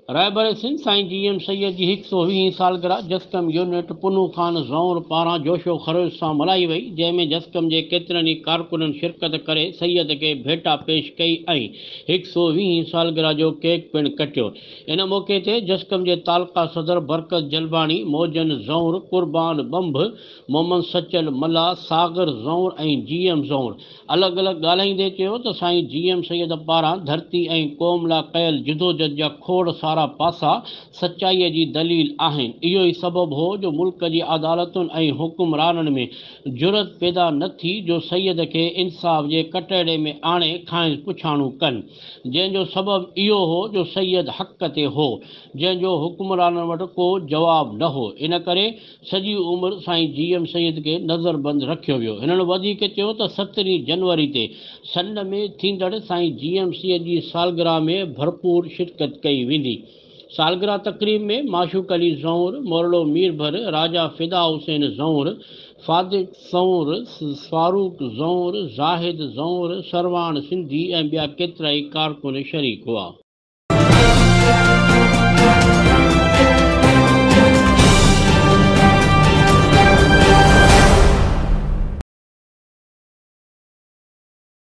रायबर सिंध साईं जीएम सैयद जी 120 सालगिरह जसकम यूनिट पुनू ख़ान ज़ौर पारां जोशो ख़रोश सां मल्हाई वई, जंहिंमें जसकम जे केतिरनि ई कारकुननि शिरकत करे सैयद खे भेटा पेश कई ऐं 120 सालगिरह जो केक पिणु कटियो। इन मौक़े ते जसकम जे तालका सदर बरकत जलबाणी, मोजन ज़ौर, कुर्बान बंभ, मोहम्मद सचल मल्ला, सागर ज़ौर ऐं जीएम ज़ौर अलॻि अलॻि ॻाल्हाईंदे चयो त साईं जीएम सैयद पारां धरती ऐं क़ौम लाइ कयल जिदोजहद जा खोड़ सारा पासा सचाईअ जी दलील आहिनि। इहो ई सबबु हो जो मुल्क जी अदालतुनि ऐं हुकुमराननि में जुरत पैदा न थी जो सैयद खे इंसाफ़ जे कटहरे में आणे खाइण पुछाणू कनि, जंहिंजो सबबु इहो हो जो सैयद हक़ ते हो, जंहिंजो हुकुमराननि वटि को जवाबु न हो। इन करे सॼी उमिरि साईं जीएम सैयद खे नज़रबंदि रखियो वियो। हिननि वधीक चयो त 17 जनवरी ते सन में थींदड़ साईं जीएमसीअ जी सालगिरह में भरपूर शिरकत कई वेंदी। सालगिरह तकरीब में माशूक अली ज़ौर, मोरलो मीरभर, राजा फिदा हुसैन ज़ौर, फादिक ज़ौर, फारूक ज़ौर, ज़ाहिद ज़ौर, सरवान सिंधी ऐं ॿिया केतिरा ई कारकुन शरीक हुआ।